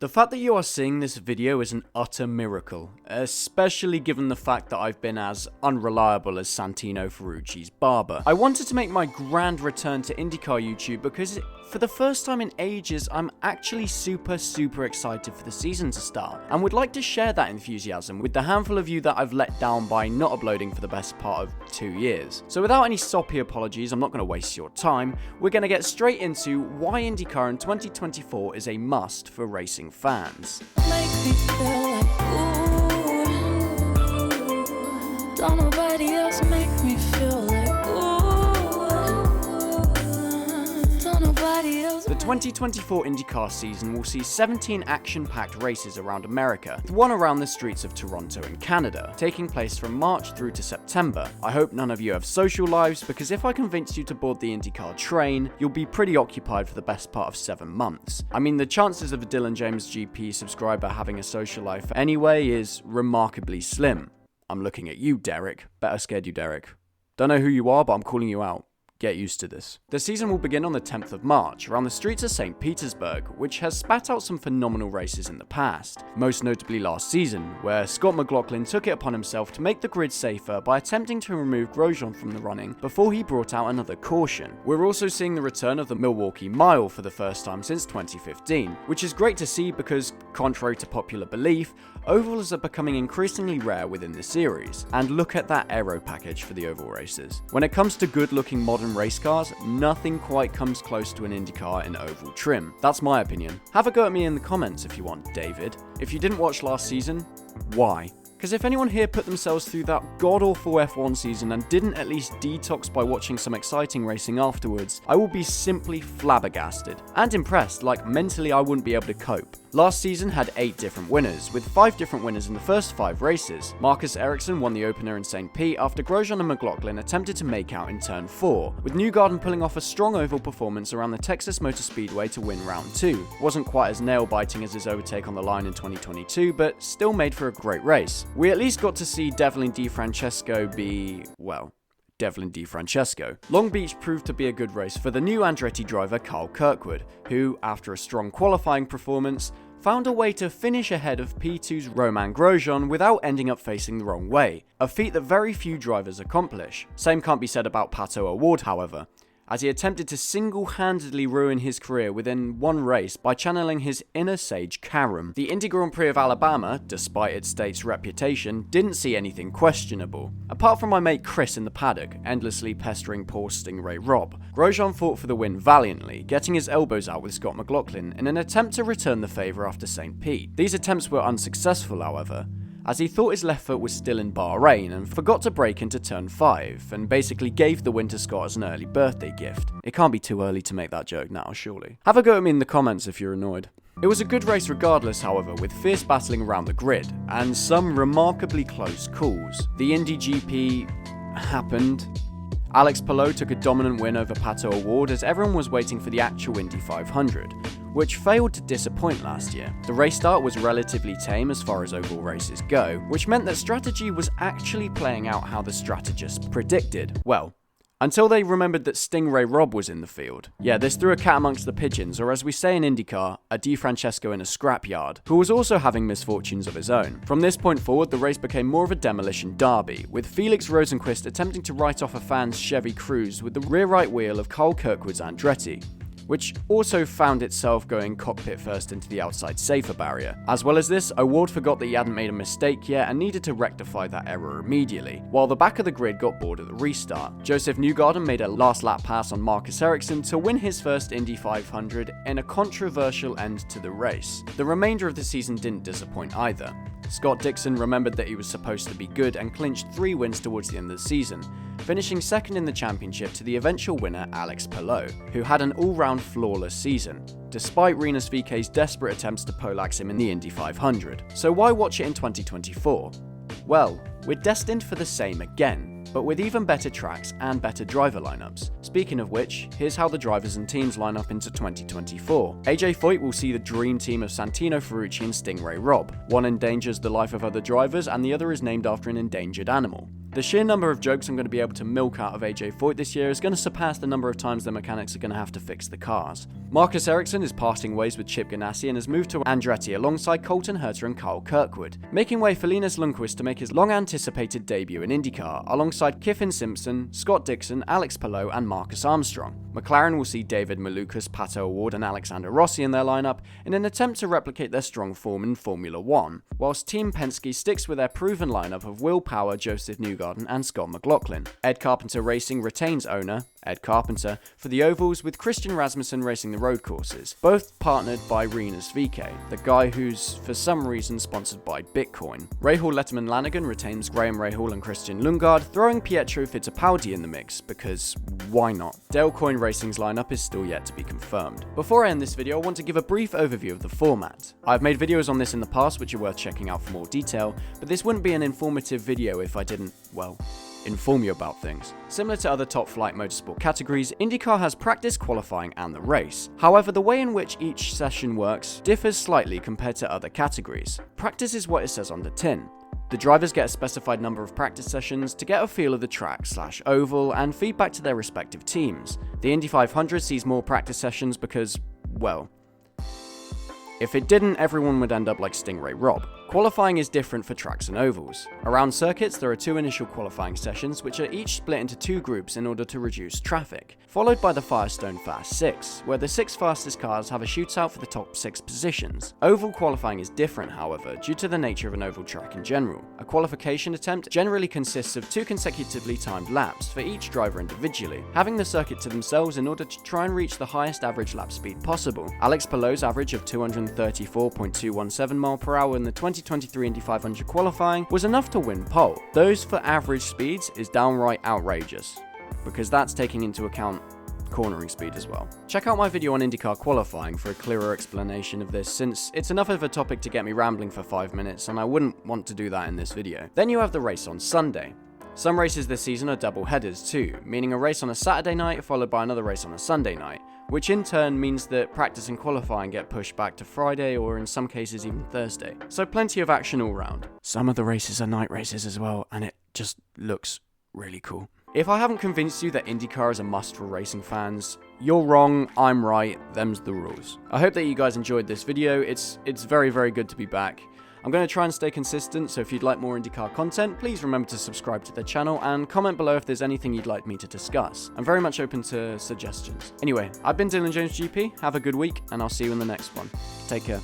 The fact that you are seeing this video is an utter miracle, especially given the fact that I've been as unreliable as Santino Ferrucci's barber. I wanted to make my grand return to IndyCar YouTube because for the first time in ages, I'm actually super excited for the season to start, and would like to share that enthusiasm with the handful of you that I've let down by not uploading for the best part of 2 years. So without any soppy apologies, I'm not going to waste your time, we're going to get straight into why IndyCar in 2024 is a must for racing fans. Make me feel like, ooh, don't nobody else make me feel like, ooh, don't nobody else. The 2024 IndyCar season will see 17 action-packed races around America, with one around the streets of Toronto in Canada, taking place from March through to September. I hope none of you have social lives, because if I convince you to board the IndyCar train, you'll be pretty occupied for the best part of 7 months. I mean, the chances of a DylanJamesGP subscriber having a social life anyway is remarkably slim. I'm looking at you, Derek. Better scared you, Derek. Don't know who you are, but I'm calling you out. Get used to this. The season will begin on the 10th of March, around the streets of St. Petersburg, which has spat out some phenomenal races in the past, most notably last season, where Scott McLaughlin took it upon himself to make the grid safer by attempting to remove Grosjean from the running before he brought out another caution. We're also seeing the return of the Milwaukee Mile for the first time since 2015, which is great to see because, contrary to popular belief, ovals are becoming increasingly rare within the series, and look at that aero package for the oval races. When it comes to good-looking modern race cars, nothing quite comes close to an IndyCar in oval trim. That's my opinion. Have a go at me in the comments if you want, David. If you didn't watch last season, why? Because if anyone here put themselves through that god-awful F1 season and didn't at least detox by watching some exciting racing afterwards, I will be simply flabbergasted. And impressed, like mentally I wouldn't be able to cope. Last season had 8 different winners, with 5 different winners in the first 5 races. Marcus Ericsson won the opener in St. Pete after Grosjean and McLaughlin attempted to make out in turn 4, with Newgarden pulling off a strong oval performance around the Texas Motor Speedway to win round 2. Wasn't quite as nail-biting as his overtake on the line in 2022, but still made for a great race. We at least got to see Devlin DeFrancesco be, well, Devlin DeFrancesco. Long Beach proved to be a good race for the new Andretti driver Kyle Kirkwood, who, after a strong qualifying performance, found a way to finish ahead of P2's Romain Grosjean without ending up facing the wrong way, a feat that very few drivers accomplish. Same can't be said about Pato O'Ward, however, as he attempted to single-handedly ruin his career within one race by channeling his inner sage Karam. The Indy Grand Prix of Alabama, despite its state's reputation, didn't see anything questionable. Apart from my mate Chris in the paddock, endlessly pestering poor Stingray Rob, Grosjean fought for the win valiantly, getting his elbows out with Scott McLaughlin in an attempt to return the favour after St. Pete. These attempts were unsuccessful, however, as he thought his left foot was still in Bahrain and forgot to brake into turn 5, and basically gave the win to Scott as an early birthday gift. It can't be too early to make that joke now, surely. Have a go at me in the comments if you're annoyed. It was a good race regardless, however, with fierce battling around the grid, and some remarkably close calls. The Indy GP happened. Alex Palou took a dominant win over Pato O'Ward as everyone was waiting for the actual Indy 500, which failed to disappoint last year. The race start was relatively tame as far as oval races go, which meant that strategy was actually playing out how the strategists predicted. Well, until they remembered that Stingray Rob was in the field. Yeah, this threw a cat amongst the pigeons, or as we say in IndyCar, a DeFrancesco in a scrapyard, who was also having misfortunes of his own. From this point forward, the race became more of a demolition derby, with Felix Rosenqvist attempting to write off a fan's Chevy Cruze with the rear right wheel of Kyle Kirkwood's Andretti, which also found itself going cockpit first into the outside safer barrier. As well as this, O'Ward forgot that he hadn't made a mistake yet and needed to rectify that error immediately, while the back of the grid got bored at the restart. Joseph Newgarden made a last lap pass on Marcus Ericsson to win his first Indy 500 in a controversial end to the race. The remainder of the season didn't disappoint either. Scott Dixon remembered that he was supposed to be good and clinched 3 wins towards the end of the season, finishing second in the championship to the eventual winner Alex Palou, who had an all-round flawless season, despite Rinus VK's desperate attempts to poleaxe him in the Indy 500. So why watch it in 2024? Well, we're destined for the same again, but with even better tracks and better driver lineups. Speaking of which, here's how the drivers and teams line up into 2024. AJ Foyt will see the dream team of Santino Ferrucci and Stingray Rob. One endangers the life of other drivers and the other is named after an endangered animal. The sheer number of jokes I'm going to be able to milk out of AJ Foyt this year is going to surpass the number of times the mechanics are going to have to fix the cars. Marcus Ericsson is parting ways with Chip Ganassi and has moved to Andretti alongside Colton Herta and Kyle Kirkwood, making way for Linus Lundqvist to make his long-anticipated debut in IndyCar alongside Kiffin Simpson, Scott Dixon, Alex Palou and Marcus Armstrong. McLaren will see David Malukas, Pato O'Ward and Alexander Rossi in their lineup in an attempt to replicate their strong form in Formula 1, whilst Team Penske sticks with their proven lineup of Will Power, Joseph Newgarden and Scott McLaughlin. Ed Carpenter Racing retains owner, Ed Carpenter, for the ovals, with Christian Rasmussen racing the road courses, both partnered by Rinus VeeKay, the guy who's for some reason sponsored by Bitcoin. Rahal Letterman Lanigan retains Graham Rahal and Christian Lundgaard, throwing Pietro Fittipaldi in the mix, because why not? Dale Coyne Racing's lineup is still yet to be confirmed. Before I end this video, I want to give a brief overview of the format. I've made videos on this in the past which are worth checking out for more detail, but this wouldn't be an informative video if I didn't, well, inform you about things. Similar to other top flight motorsport categories, IndyCar has practice, qualifying and the race. However, the way in which each session works differs slightly compared to other categories. Practice is what it says on the tin. The drivers get a specified number of practice sessions to get a feel of the track/oval and feedback to their respective teams. The Indy 500 sees more practice sessions because, well, if it didn't, everyone would end up like Stingray Rob. Qualifying is different for tracks and ovals. Around circuits, there are 2 initial qualifying sessions, which are each split into 2 groups in order to reduce traffic, followed by the Firestone Fast 6, where the 6 fastest cars have a shootout for the top 6 positions. Oval qualifying is different, however, due to the nature of an oval track in general. A qualification attempt generally consists of 2 consecutively timed laps for each driver individually, having the circuit to themselves in order to try and reach the highest average lap speed possible. Alex Palou's average of 234.217 mph in the 2023 Indy 500 qualifying was enough to win pole. Those for average speeds is downright outrageous, because that's taking into account cornering speed as well. Check out my video on IndyCar qualifying for a clearer explanation of this, since it's enough of a topic to get me rambling for 5 minutes and I wouldn't want to do that in this video. Then you have the race on Sunday. Some races this season are double headers too, meaning a race on a Saturday night followed by another race on a Sunday night, which in turn means that practice and qualifying get pushed back to Friday or in some cases even Thursday. So plenty of action all round. Some of the races are night races as well, and it just looks really cool. If I haven't convinced you that IndyCar is a must for racing fans, you're wrong, I'm right, them's the rules. I hope that you guys enjoyed this video. It's very, very good to be back. I'm going to try and stay consistent, so if you'd like more IndyCar content, please remember to subscribe to the channel and comment below if there's anything you'd like me to discuss. I'm very much open to suggestions. Anyway, I've been DylanJamesGP, have a good week, and I'll see you in the next one. Take care.